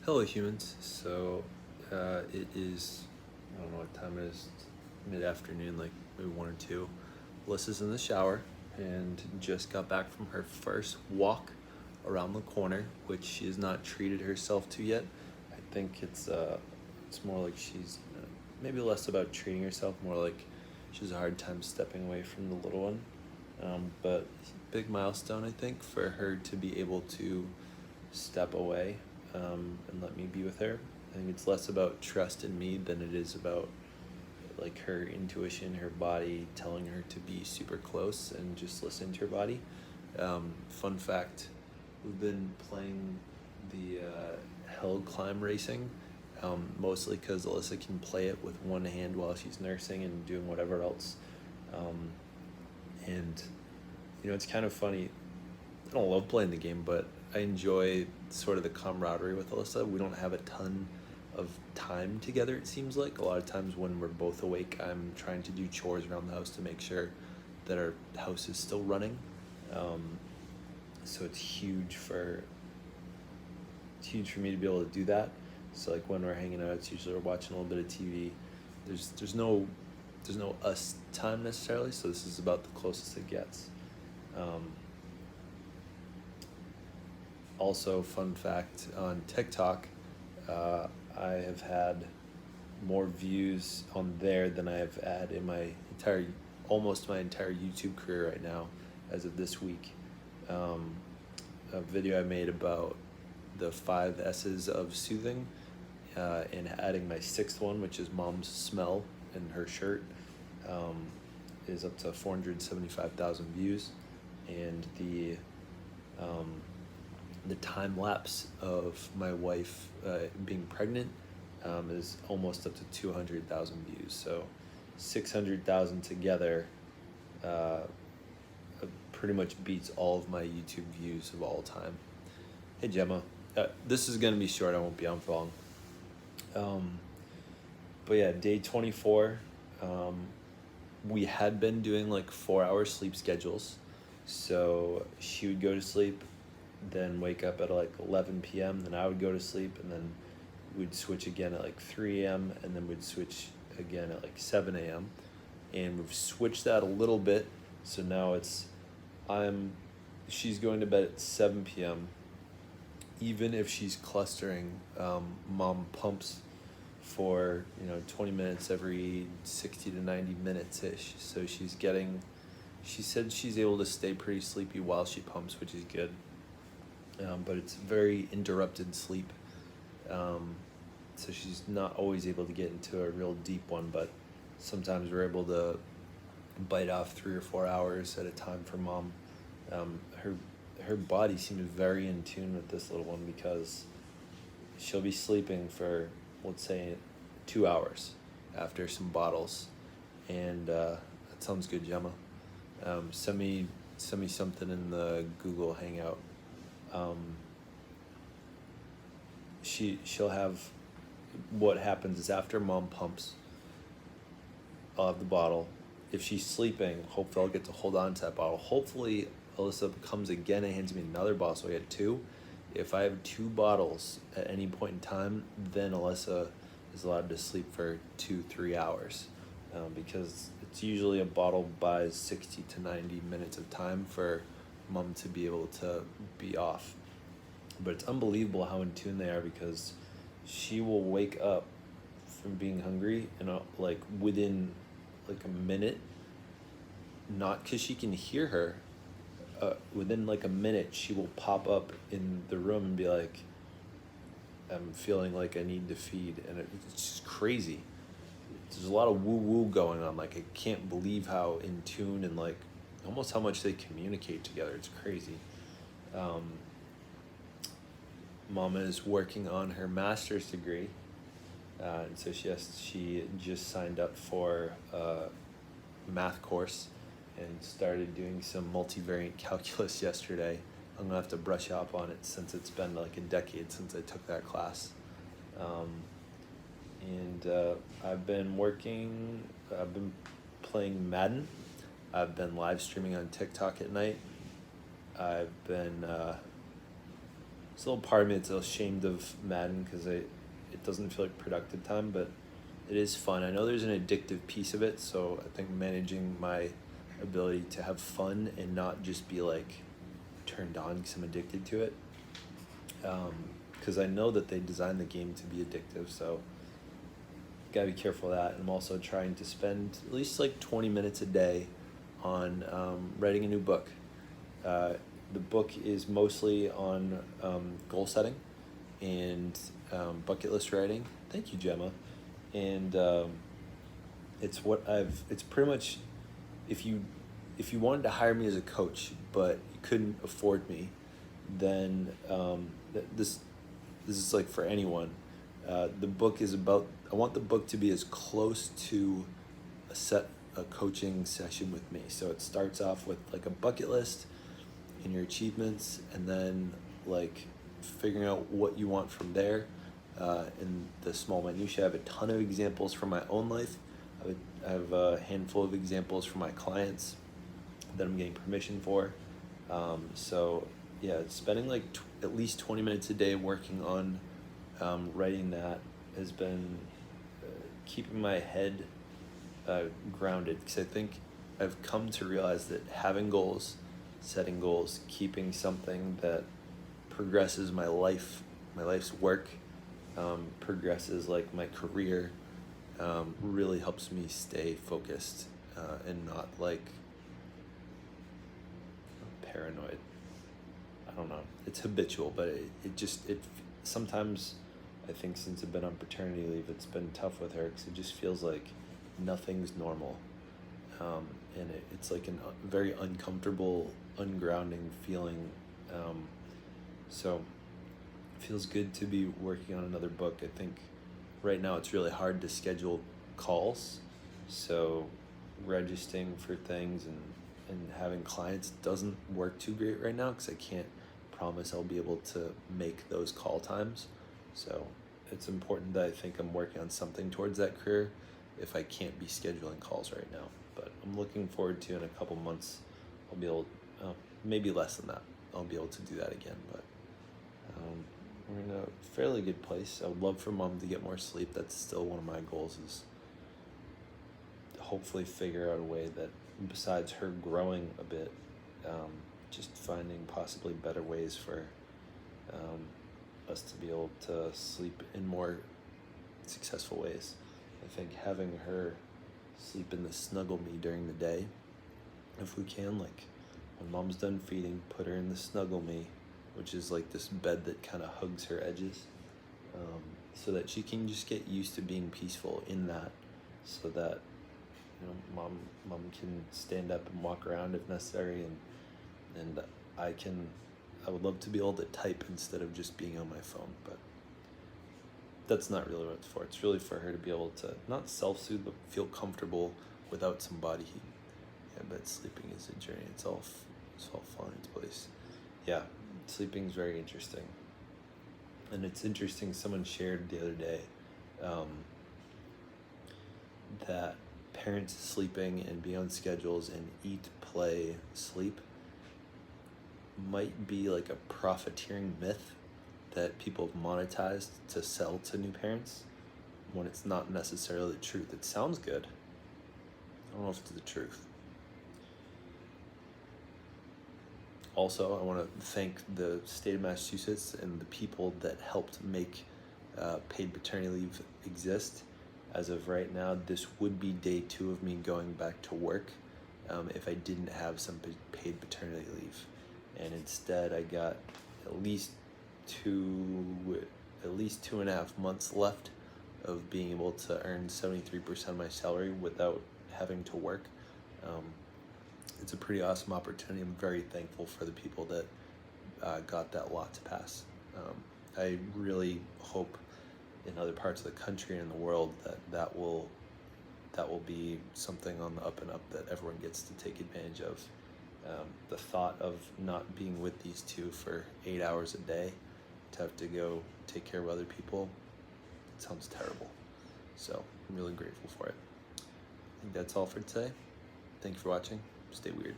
Hello, humans. It is, I don't know what time it is, mid afternoon, like maybe 1 or 2. Alyssa's in the shower and just got back from her first walk around the corner, which she has not treated herself to yet. I think it's more like she's maybe less about treating herself, more like she has a hard time stepping away from the little one. But big milestone, I think, for her to be able to step away and let me be with her. I think it's less about trust in me than it is about like her intuition, her body telling her to be super close and just listen to her body. Fun fact: we've been playing the hill climb racing, mostly because Alyssa can play it with one hand while she's nursing and doing whatever else. Um, and it's kind of funny. I don't love playing the game, but I enjoy sort of the camaraderie with Alyssa. We don't have a ton of time together, it seems like. A lot of times when we're both awake, I'm trying to do chores around the house to make sure that our house is still running. Um, so it's huge for me to be able to do that. So like when we're hanging out, it's usually we're watching a little bit of TV. There's no us time necessarily, so this is about the closest it gets. Um, Also, fun fact on TikTok, I have had more views on there than I have had in almost my entire YouTube career right now, as of this week. Um, a video I made about the 5 S's of soothing, and adding my sixth one, which is mom's smell in her shirt, um, is up to 475,000 views, and the time lapse of my wife being pregnant is almost up to 200,000 views. So 600,000 together pretty much beats all of my YouTube views of all time. Hey Gemma, this is gonna be short. I won't be on for long. But yeah, day 24. We had been doing like 4-hour sleep schedules, so she would go to sleep, then wake up at like 11 p.m. Then I would go to sleep, and then we'd switch again at like 3 a.m. and then we'd switch again at like 7 a.m. And we've switched that a little bit, so now she's going to bed at 7 p.m. Even if she's clustering, mom pumps for 20 minutes every 60 to 90 minutes ish. So she said she's able to stay pretty sleepy while she pumps, which is good. But it's very interrupted sleep. So she's not always able to get into a real deep one, but sometimes we're able to bite off 3 or 4 hours at a time for mom. Her body seems very in tune with this little one, because she'll be sleeping for, let's say, 2 hours after some bottles, and that sounds good, Gemma. Send me something in the Google Hangout. She'll have, what happens is after mom pumps, I'll have the bottle. If she's sleeping, hopefully I'll get to hold on to that bottle. Hopefully Alyssa comes again and hands me another bottle, so I get 2. If I have 2 bottles at any point in time, then Alyssa is allowed to sleep for 2-3 hours, because it's usually a bottle buys 60 to 90 minutes of time for mom to be able to be off. But it's unbelievable how in tune they are, because she will wake up from being hungry and like within like a minute, not because she can hear her, within like a minute she will pop up in the room and be like, I'm feeling like I need to feed. And it's just crazy. There's a lot of woo-woo going on. Like, I can't believe how in tune and like almost how much they communicate together. It's crazy. Mama is working on her master's degree, and so she just signed up for a math course and started doing some multivariate calculus yesterday. I'm gonna have to brush up on it, since it's been like a decade since I took that class. I've been playing Madden. I've been live streaming on TikTok at night. I've been It's a little part of me that's ashamed of Madden because it doesn't feel like productive time, but it is fun. I know there's an addictive piece of it, so I think managing my ability to have fun and not just be like turned on because I'm addicted to it. Because I know that they designed the game to be addictive, so gotta be careful of that. And I'm also trying to spend at least like 20 minutes a day on writing a new book. The book is mostly on goal setting and bucket list writing. Thank you, Gemma. And it's pretty much, if you wanted to hire me as a coach but you couldn't afford me, then this is like for anyone. The book is about, I want the book to be as close to a coaching session with me. So it starts off with like a bucket list and your achievements, and then like figuring out what you want from there. In the small minutiae, I have a ton of examples from my own life. I have a handful of examples from my clients that I'm getting permission for. So yeah, spending like at least 20 minutes a day working on writing that has been keeping my head grounded, because I think I've come to realize that having goals, setting goals, keeping something that progresses my life's work, progresses like my career, really helps me stay focused and not like paranoid. I don't know. It's habitual, but it sometimes, I think since I've been on paternity leave, it's been tough with her because it just feels like nothing's normal. And it's like a very uncomfortable, ungrounding feeling. So it feels good to be working on another book. I think right now it's really hard to schedule calls. So registering for things and having clients doesn't work too great right now because I can't promise I'll be able to make those call times. So it's important that I think I'm working on something towards that career if I can't be scheduling calls right now. But I'm looking forward to, in a couple months, I'll be able, maybe less than that, I'll be able to do that again. But we're in a fairly good place. I would love for Mom to get more sleep. That's still one of my goals, is to hopefully figure out a way that, besides her growing a bit, just finding possibly better ways for us to be able to sleep in more successful ways. I think having her sleep in the Snuggle Me during the day, if we can, like when Mom's done feeding, put her in the Snuggle Me, which is like this bed that kind of hugs her edges, so that she can just get used to being peaceful in that, so that, you know, mom can stand up and walk around if necessary, and I would love to be able to type instead of just being on my phone, but that's not really what it's for. It's really for her to be able to not self-soothe, but feel comfortable without some body heat. Yeah, but sleeping is a journey. It's all falling into place. Yeah, sleeping is very interesting. And it's interesting, someone shared the other day that parents sleeping and being on schedules and eat, play, sleep might be like a profiteering myth that people have monetized to sell to new parents, when it's not necessarily the truth. It sounds good. I don't know if it's the truth. Also, I want to thank the state of Massachusetts and the people that helped make paid paternity leave exist. As of right now, this would be day 2 of me going back to work if I didn't have some paid paternity leave. And instead, I got at least 2.5 months left of being able to earn 73% of my salary without having to work. It's a pretty awesome opportunity. I'm very thankful for the people that got that law to pass. I really hope in other parts of the country and in the world that will be something on the up and up that everyone gets to take advantage of. The thought of not being with these two for 8 hours a day, to have to go take care of other people, it sounds terrible. So I'm really grateful for it. I think that's all for today. Thank you for watching. Stay weird.